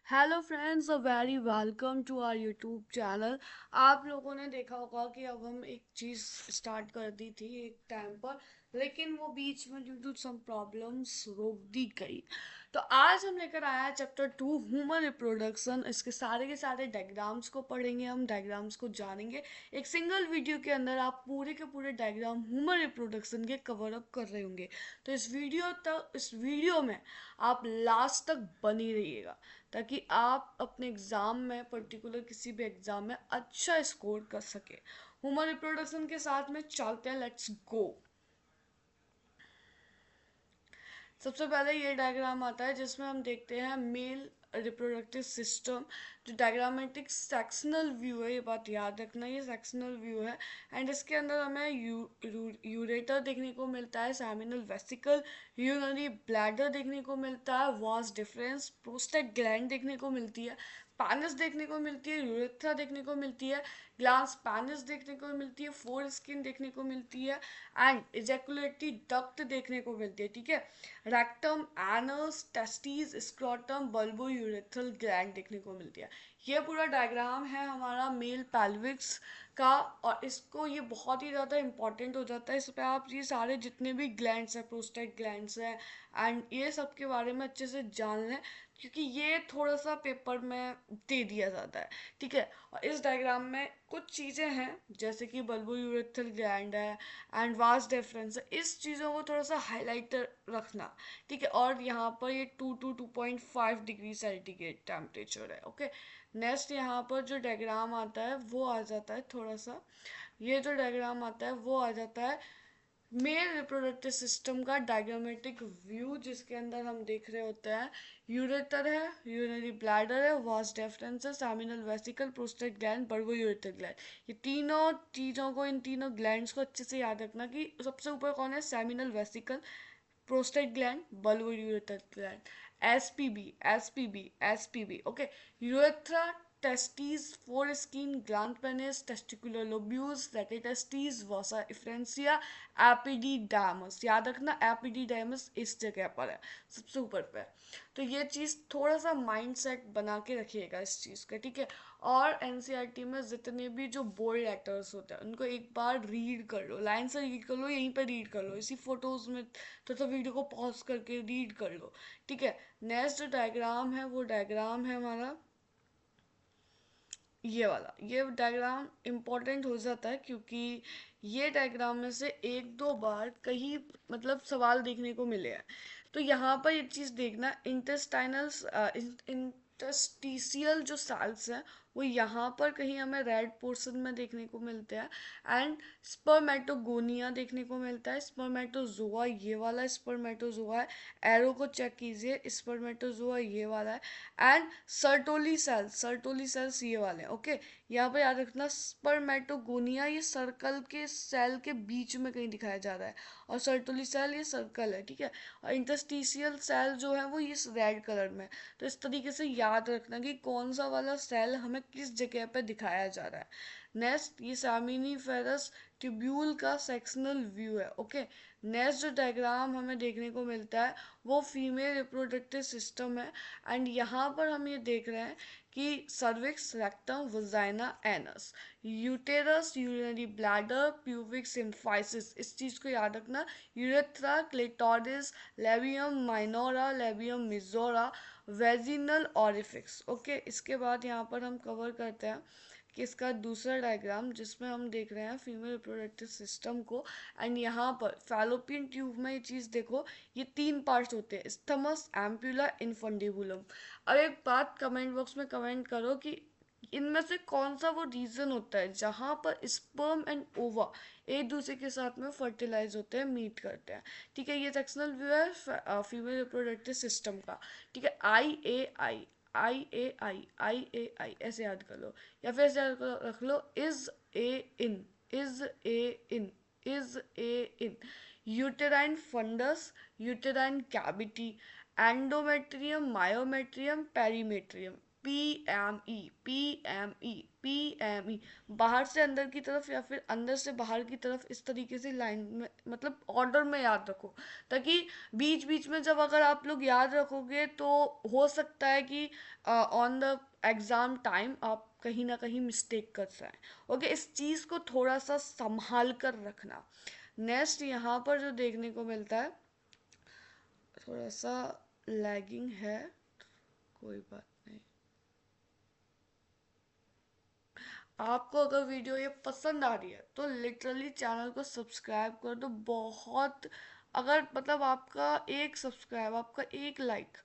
Hello friends, a very welcome to our YouTube channel. आप लोगों ने देखा होगा कि अब हम एक चीज़ स्टार्ट कर दी थी एक टाइम पर, लेकिन वो बीच में ड्यू टू सम प्रॉब्लम्स रोक दी गई। तो आज हम लेकर आए हैं चैप्टर 2, ह्यूमन रिप्रोडक्शन। इसके सारे के सारे डायग्राम्स को पढ़ेंगे, हम डायग्राम्स को जानेंगे। एक सिंगल वीडियो के अंदर आप पूरे के पूरे डायग्राम ह्यूमन रिप्रोडक्शन के कवर अप कर रहे होंगे। तो इस वीडियो में आप लास्ट तक बनी रहिएगा, ताकि आप अपने एग्ज़ाम में, पर्टिकुलर किसी भी एग्ज़ाम में अच्छा स्कोर कर सके। ह्यूमन रिप्रोडक्शन के साथ में चलते हैं, लेट्स गो। सबसे पहले ये डायग्राम आता है जिसमें हम देखते हैं मेल रिप्रोडक्टिव सिस्टम। जो डायग्रामेटिक सेक्शनल व्यू है, ये बात याद रखना, ये सेक्शनल व्यू है। एंड इसके अंदर हमें यूरेटर देखने को मिलता है, सेमिनल वेसिकल, यूरिनरी ब्लैडर देखने को मिलता है, वास डिफरेंस, प्रोस्टेट ग्लैंड देखने को मिलती है, पैनिस देखने को मिलती है, यूरेथ्रा देखने को मिलती है, ग्लांस पैनिस देखने को मिलती है, फोर स्किन देखने को मिलती है, एंड इजैकुलेटरी डक्ट देखने को मिलती है। ठीक है, rectum, anus, testis, scrotum, bulbo urethral gland देखने को मिलती है। ये पूरा डायग्राम है हमारा मेल पेल्विक्स का, और इसको ये बहुत ही ज़्यादा इंपॉर्टेंट हो जाता है। इस पर आप ये सारे जितने भी ग्लैंड्स हैं, प्रोस्टेट ग्लैंड्स हैं, एंड ये सब के बारे में अच्छे से जान लें, क्योंकि ये थोड़ा सा पेपर में दे दिया जाता है। ठीक है, और इस डायग्राम में कुछ चीज़ें हैं जैसे कि बल्बो यूरेथ्रल ग्लैंड है एंड वास डिफरेंस है, इस चीज़ों को थोड़ा सा हाईलाइट रखना। ठीक है, और यहाँ पर ये 2 to 2.5 डिग्री सेंटीग्रेड टेम्परेचर है। ओके, नेक्स्ट यहाँ पर जो डायग्राम आता है वो आ जाता है थोड़ा सा, ये जो डायग्राम आता है वो आ जाता है मेल रिप्रोडक्टिव सिस्टम का डायग्रामेटिक व्यू, जिसके अंदर हम देख रहे होते हैं यूरेटर है, यूरिनरी ब्लैडर है, वास डेफरेंस है, seminal vesicle, prostate gland, bulbourethral gland. ये तीनों चीज़ों को, इन तीनों ग्लैंड्स को अच्छे से याद रखना कि सबसे ऊपर कौन है, seminal vesicle, prostate gland, bulbo ureter gland, SPB. Okay, urethra, testes, foreskin, gland penis, testicular lobules, rectitestes, vasa efferentia, एपिडीडामस। याद रखना एपिडीडामस इस जगह पर है, सबसे ऊपर पे है। तो ये चीज़ थोड़ा सा माइंड सेट बना के रखिएगा इस चीज़ का। ठीक है, और एनसीईआरटी में जितने भी जो बोल्ड लेटर्स होते हैं उनको एक बार रीड कर लो, लाइन से रीड कर लो, यहीं पर रीड कर लो, इसी फोटोज़ में तो वीडियो को पॉज करके रीड कर लो। ठीक है, नेक्स्ट जो डायग्राम है वो डायग्राम है हमारा ये वाला। ये डायग्राम इम्पोर्टेंट हो जाता है क्योंकि ये डायग्राम में से एक दो बार कहीं मतलब सवाल देखने को मिले हैं। तो यहाँ पर ये चीज़ देखना, इंटस्टिशियल जो सेल्स हैं वो यहाँ पर कहीं हमें रेड पोर्शन में देखने को मिलते हैं, एंड स्पर्मेटोगोनिया देखने को मिलता है। स्पर्मेटोजोआ ये वाला स्पर्मेटोजोआ है, एरो को चेक कीजिए, स्पर्मेटोजोआ ये वाला है, एंड सर्टोली सेल्स ये वाले हैं। ओके, यहाँ पे याद रखना स्पर्मेटोगोनिया ये सर्कल के सेल के बीच में कहीं दिखाया जा रहा है, और सर्टोली सेल ये सर्कल है। ठीक है, और इंटरस्टिशियल सेल जो है वो इस रेड कलर में। तो इस तरीके से याद रखना कि कौन सा वाला सेल हमें किस जगह पे दिखाया जा रहा है। नेक्स्ट, ये सामिनीफेरस ट्यूब्यूल का सेक्शनल व्यू है। ओके, नेक्स्ट जो डायग्राम हमें देखने को मिलता है वो फीमेल रिप्रोडक्टिव सिस्टम है, एंड यहाँ पर हम ये देख रहे हैं कि cervix, rectum, vagina, anus, uterus, urinary bladder, pubic symphysis, इस चीज़ को याद रखना, urethra, clitoris, labium minora, labium majora, vaginal orifice. Okay, इसके बाद यहाँ पर हम कवर करते हैं कि इसका दूसरा डायग्राम जिसमें हम देख रहे हैं फीमेल रिप्रोडक्टिव सिस्टम को, एंड यहाँ पर फैलोपियन ट्यूब में ये चीज़ देखो, ये 3 पार्ट्स होते हैं, स्थमस, एम्प्यूला, इनफंडिबुलम। अब एक बात कमेंट बॉक्स में कमेंट करो कि इनमें से कौन सा वो रीजन होता है जहाँ पर स्पर्म एंड ओवा एक दूसरे के साथ में फर्टिलाइज होते हैं, मीट करते हैं। ठीक है, ये सेक्शनल व्यू है फीमेल रिप्रोडक्टिव सिस्टम का। ठीक है, आई ए आई ऐसे याद कर लो, या फिर ऐसे याद रख लो, is a in, is a in, is a in, uterine fundus, uterine cavity, endometrium, myometrium, perimetrium. PME, बाहर से अंदर की तरफ या फिर अंदर से बाहर की तरफ, इस तरीके से लाइन में मतलब ऑर्डर में याद रखो, ताकि बीच बीच में जब अगर आप लोग याद रखोगे तो हो सकता है कि ऑन द एग्ज़ाम टाइम आप कहीं ना कहीं मिस्टेक कर जाए। ओके, इस चीज़ को थोड़ा सा संभाल कर रखना। नेक्स्ट यहाँ पर जो देखने को मिलता है, थोड़ा सा लैगिंग है, कोई बात नहीं। आपको अगर वीडियो ये पसंद आ रही है तो लिटरली चैनल को सब्सक्राइब कर दो। बहुत, अगर मतलब आपका एक सब्सक्राइब, आपका एक लाइक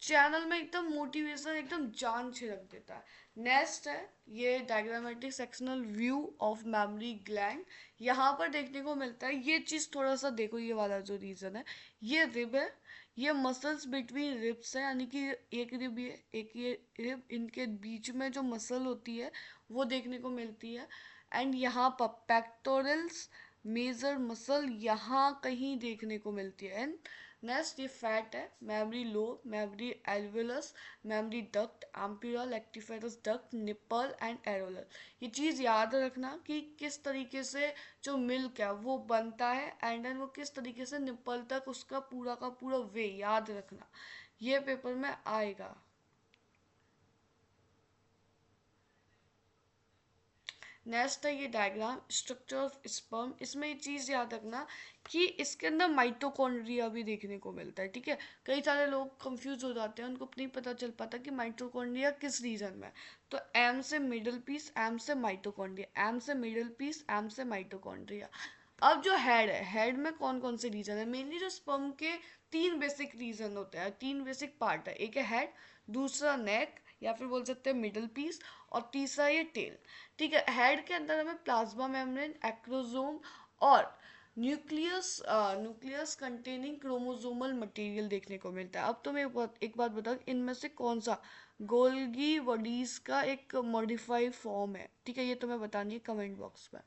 चैनल में एकदम मोटिवेशन, एकदम जान छिड़क देता है। नेक्स्ट है ये diagrammatic sectional view of memory gland. यहाँ पर देखने को मिलता है, ये चीज़ थोड़ा सा देखो, ये वाला जो रीजन है, ये रिब है, ये मसल्स बिटवीन रिब्स है, यानी कि एक रिब ये एक ये रिब, इनके बीच में जो मसल होती है वो देखने को मिलती है। एंड यहाँ पर पेक्टोरल्स मेजर मसल यहाँ कहीं देखने को मिलती है। एंड नेक्स्ट ये फैट है, mammary lobe, mammary alveolus, mammary duct, ampulla, lactiferous duct, nipple and areola. ये चीज़ याद रखना कि किस तरीके से जो मिल्क है वो बनता है, एंड देन वो किस तरीके से निपल तक उसका पूरा का पूरा वे याद रखना, ये पेपर में आएगा। नेक्स्ट है ये डायग्राम स्ट्रक्चर ऑफ स्पर्म। इसमें ये चीज़ याद रखना कि इसके अंदर माइटोकॉन्ड्रिया भी देखने को मिलता है, ठीक है। कई सारे लोग कंफ्यूज हो जाते हैं, उनको नहीं पता चल पाता कि माइटोकॉन्ड्रिया किस रीजन में है। तो एम से मिडिल पीस, एम से माइटोकॉन्ड्रिया, एम से मिडिल पीस, एम से माइटोकॉन्ड्रिया। अब जो हेड है, हेड में कौन कौन से रीजन है, मेनली जो स्पर्म के तीन बेसिक रीजन होते हैं, तीन बेसिक पार्ट है। एक है हेड, दूसरा नेक या फिर बोल सकते हैं मिडल पीस, और तीसरा ये टेल, ठीक है। हेड के अंदर हमें प्लाज्मा मेम्ब्रेन, एक्रोसोम और न्यूक्लियस कंटेनिंग क्रोमोसोमल मटेरियल देखने को मिलता है। अब तो मैं एक बात बताओ, इनमें से कौन सा गोल्गी बॉडीज का एक मॉडिफाइड फॉर्म है, ठीक है, ये तुम्हें बतानी है कमेंट बॉक्स में।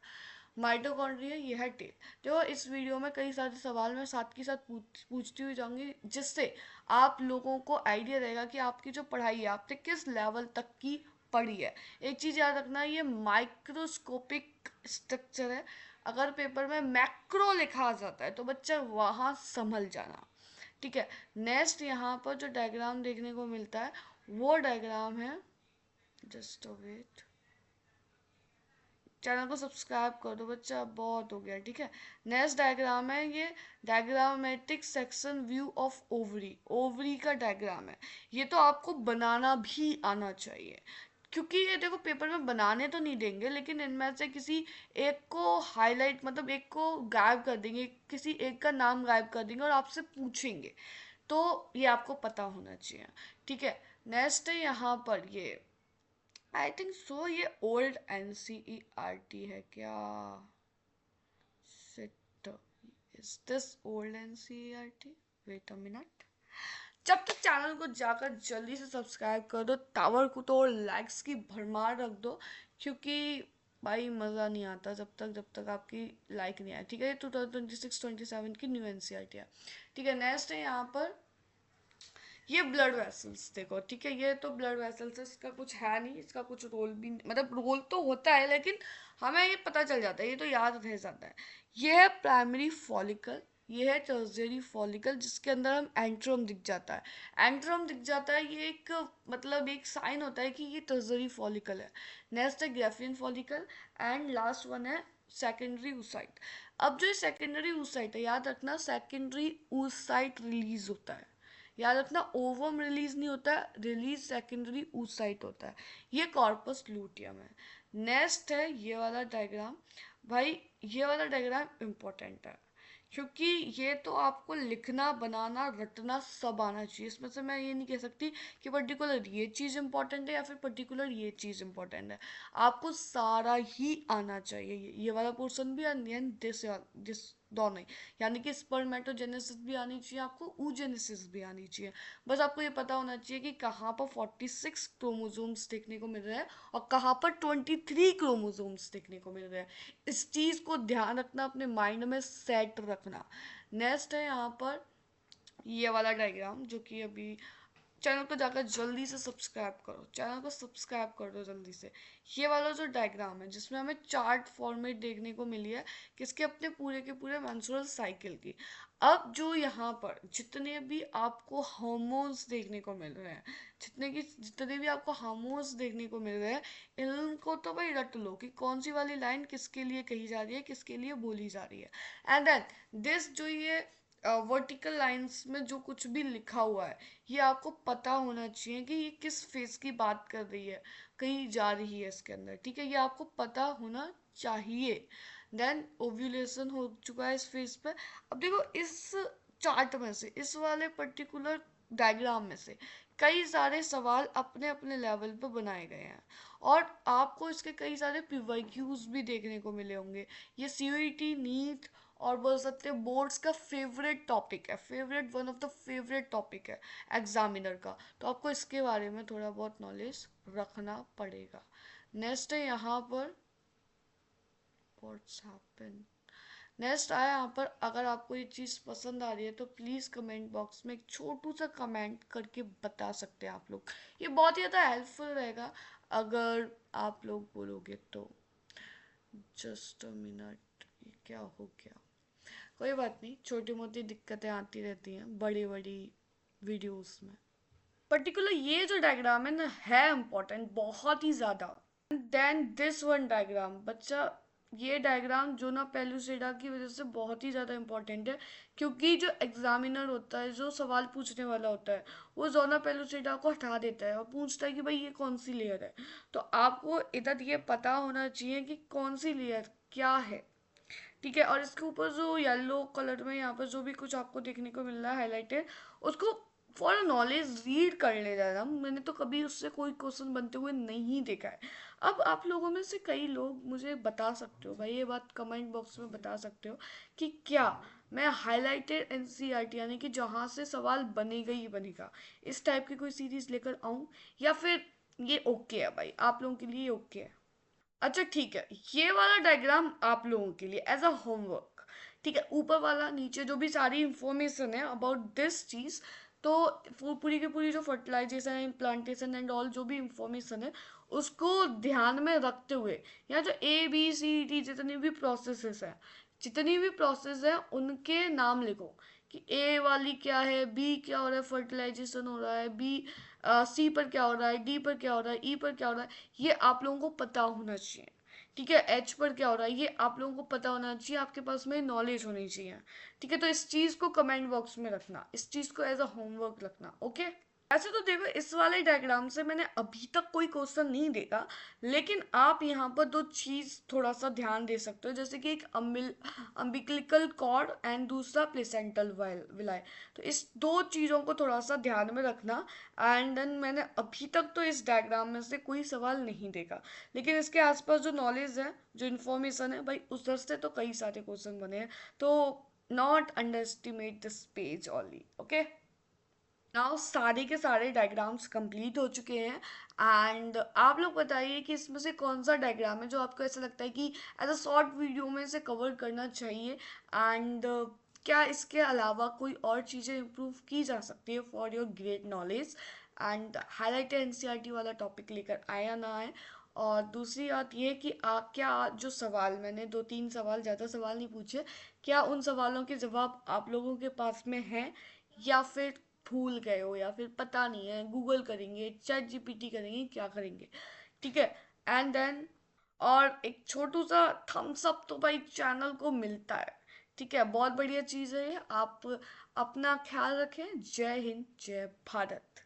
माइटोकॉन्ड्रिया ये है टेल। देखो इस वीडियो में कई सारे सवाल मैं साथ के साथ पूछती हुई जाऊंगी, जिससे आप लोगों को आइडिया रहेगा कि आपकी जो पढ़ाई है आपने किस लेवल तक की पढ़ी है। एक चीज़ याद रखना, ये माइक्रोस्कोपिक स्ट्रक्चर है, अगर पेपर में मैक्रो लिखा आ जाता है तो बच्चा वहाँ संभल जाना, ठीक है। नेक्स्ट यहाँ पर जो डायग्राम देखने को मिलता है वो डायग्राम है, जस्ट वेट, चैनल को सब्सक्राइब कर दो बच्चा, बहुत हो गया, ठीक है। नेक्स्ट डायग्राम है ये diagrammatic section view of ovary. Ovary का डायग्राम है, ये तो आपको बनाना भी आना चाहिए, क्योंकि ये देखो पेपर में बनाने तो नहीं देंगे, लेकिन इनमें से किसी एक को हाईलाइट, मतलब एक को गायब कर देंगे, किसी एक का नाम गायब कर देंगे और आपसे पूछेंगे, तो ये आपको पता होना चाहिए, ठीक है। नेक्स्ट है यहाँ पर ये, आई थिंक सो ये ओल्ड NCERT है क्या, sit, is this old NCERT, wait a minute. जब तक चैनल को जाकर जल्दी से सब्सक्राइब कर दो, टावर को तो और लाइक्स की भरमार रख दो, क्योंकि भाई मज़ा नहीं आता जब तक आपकी लाइक नहीं आए, ठीक है। ये 2026-27 की न्यू NCERT है, ठीक है। नेक्स्ट है यहाँ पर ये ब्लड वेसल्स देखो, ठीक है, ये तो ब्लड वेसल्स है, इसका कुछ है नहीं, इसका कुछ रोल भी मतलब रोल तो होता है, लेकिन हमें ये पता चल जाता है, ये तो याद रह जाता है। ये है प्राइमरी फॉलिकल, ये है टर्शियरी फॉलिकल, जिसके अंदर हम एंट्रोम दिख जाता है। एंट्रोम दिख जाता है, ये एक मतलब एक साइन होता है कि ये टर्शियरी फॉलिकल है। नेक्स्ट है Graafian follicle, and last one है सेकेंडरी oocyte। अब जो सेकेंडरी oocyte है, याद रखना सेकेंडरी oocyte रिलीज होता है, याद रखना ओवम रिलीज नहीं होता है, रिलीज सेकेंडरी oocyte होता है, ये कॉर्पस लूटियम है। नेक्स्ट है ये वाला डायग्राम, भाई ये वाला डायग्राम इम्पोर्टेंट है, क्योंकि ये तो आपको लिखना, बनाना, रटना सब आना चाहिए। इसमें से मैं ये नहीं कह सकती कि पर्टिकुलर ये चीज़ इंपॉर्टेंट है या फिर पर्टिकुलर ये चीज़ इंपॉर्टेंट है, आपको सारा ही आना चाहिए। ये वाला पोर्शन भी एंड दिस दोनों ही, यानी कि स्पर्मेटोजेनेसिस भी आनी चाहिए आपको, oogenesis भी आनी चाहिए। बस आपको ये पता होना चाहिए कि कहाँ पर 46 क्रोमोसोम्स देखने को मिल रहे हैं और कहाँ पर 23 क्रोमोसोम्स देखने को मिल रहे हैं। इस चीज़ को ध्यान रखना, अपने माइंड में सेट रखना। नेक्स्ट है यहाँ पर ये वाला डायग्राम, जो कि अभी चैनल को जाकर जल्दी से सब्सक्राइब करो, चैनल को सब्सक्राइब कर दो जल्दी से। ये वाला जो डायग्राम है जिसमें हमें चार्ट फॉर्मेट देखने को मिली है किसके, अपने पूरे के पूरे मेंस्ट्रुअल साइकिल की। अब जो यहाँ पर जितने भी आपको हार्मोन्स देखने को मिल रहे हैं, जितने भी आपको हार्मोन्स देखने को मिल रहे हैं, इनको तो भाई रट लो कि कौन सी वाली लाइन किसके लिए कही जा रही है, किसके लिए बोली जा रही है। एंड देन दिस जो ये वर्टिकल लाइंस में जो कुछ भी लिखा हुआ है, ये आपको पता होना चाहिए कि ये किस फेस की बात कर रही है, कहीं जा रही है इसके अंदर, ठीक है, ये आपको पता होना चाहिए। देन ओव्यूलेशन हो चुका है इस फेस पे। अब देखो इस चार्ट में से, इस वाले पर्टिकुलर डायग्राम में से कई सारे सवाल अपने अपने लेवल पे बनाए गए हैं, और आपको इसके कई सारे पीवाईक्यूज भी देखने को मिले होंगे। ये सीयूईटी नीट और बोल सकते हैं बोर्ड्स का फेवरेट टॉपिक है, favourite, one of the favourite topic है एग्जामिनर का। तो आपको इसके बारे में थोड़ा बहुत नॉलेज रखना पड़ेगा। नेक्स्ट है यहाँ पर व्हाट्स हैपन। नेक्स्ट आया यहाँ पर, अगर आपको ये चीज़ पसंद आ रही है तो प्लीज़ कमेंट बॉक्स में एक छोटू सा कमेंट करके बता सकते हैं आप लोग। ये बहुत ही ज़्यादा हेल्पफुल रहेगा अगर आप लोग बोलोगे तो। जस्ट अ मिनट, ये क्या हो गया? कोई बात नहीं, छोटी मोटी दिक्कतें आती रहती हैं बड़ी बड़ी वीडियोस में। पर्टिकुलर ये जो डायग्राम है ना, है इम्पोर्टेंट बहुत ही ज़्यादा। देन दिस वन डायग्राम बच्चा, ये डायग्राम जो ना पेलुसिडा की वजह से बहुत ही ज़्यादा इंपॉर्टेंट है, क्योंकि जो एग्जामिनर होता है, जो सवाल पूछने वाला होता है, वो जोना पेलुसिडा को हटा देता है और पूछता है कि भाई ये कौन सी लेयर है। तो आपको इधर ये पता होना चाहिए कि कौन सी लेयर क्या है, ठीक है। और इसके ऊपर जो येलो कलर में यहाँ पर जो भी कुछ आपको देखने को मिल रहा है हाईलाइटेड, उसको फॉर नॉलेज रीड कर ले जाना। मैंने तो कभी उससे कोई क्वेश्चन बनते हुए नहीं देखा है। अब आप लोगों में से कई लोग मुझे बता सकते हो भाई, ये बात कमेंट बॉक्स में बता सकते हो कि क्या मैं हाईलाइटेड एनसीईआरटी यानी कि जहाँ से सवाल बनेगा ही बनेगा, इस टाइप की कोई सीरीज लेकर आऊँ, या फिर ये ओके है भाई, आप लोगों के लिए ओके है? अच्छा ठीक है, ये वाला डायग्राम आप लोगों के लिए एज अ होमवर्क, ठीक है। ऊपर वाला नीचे जो भी सारी इंफॉर्मेशन है अबाउट दिस चीज, तो पूरी की पूरी जो fertilization and plantation and all जो भी इंफॉर्मेशन है, उसको ध्यान में रखते हुए यहाँ जो ABCD जितनी भी प्रोसेसेस है, जितनी भी प्रोसेस है उनके नाम लिखो कि ए वाली क्या है, बी क्या हो रहा है, फर्टिलाइजेशन हो रहा है, बी सी पर क्या हो रहा है, डी पर क्या हो रहा है, ई पर क्या हो रहा है, ये आप लोगों को पता होना चाहिए, ठीक है। एच पर क्या हो रहा है, ये आप लोगों को पता होना चाहिए, आपके पास में नॉलेज होनी चाहिए, ठीक है। तो इस चीज़ को कमेंट बॉक्स में रखना, इस चीज़ को एज अ होमवर्क रखना, ओके। ऐसे तो देखो इस वाले डायग्राम से मैंने अभी तक कोई क्वेश्चन नहीं देखा, लेकिन आप यहाँ पर दो चीज थोड़ा सा ध्यान दे सकते हो, जैसे कि एक अम्बिलिकल कॉर्ड एंड दूसरा प्लेसेंटल विलाई। तो इस दो चीज़ों को थोड़ा सा ध्यान में रखना। एंड देन मैंने अभी तक तो इस डायग्राम में से कोई सवाल नहीं देखा, लेकिन इसके आसपास जो नॉलेज है, जो इन्फॉर्मेशन है भाई, उधर से तो कई सारे क्वेश्चन बने हैं। तो not under estimate this page only, okay. Now सारे के सारे डायग्राम्स कंप्लीट हो चुके हैं, एंड आप लोग बताइए कि इसमें से कौन सा डायग्राम है जो आपको ऐसा लगता है कि एज अ शॉर्ट वीडियो में से कवर करना चाहिए, एंड क्या इसके अलावा कोई और चीज़ें इम्प्रूव की जा सकती है for your great knowledge. And highlighted NCERT वाला टॉपिक लेकर आया ना आए। और दूसरी बात ये कि क्या जो सवाल मैंने 2-3 सवाल, ज़्यादा सवाल नहीं पूछे, क्या उन सवालों के जवाब आप लोगों के पास में हैं, या फिर भूल गए हो, या फिर पता नहीं है, गूगल करेंगे, चैट जीपीटी करेंगे, क्या करेंगे, ठीक है। एंड देन और एक छोटू सा थम्स अप तो भाई चैनल को मिलता है, ठीक है, बहुत बढ़िया चीज़ है ये। आप अपना ख्याल रखें। जय हिंद, जय भारत।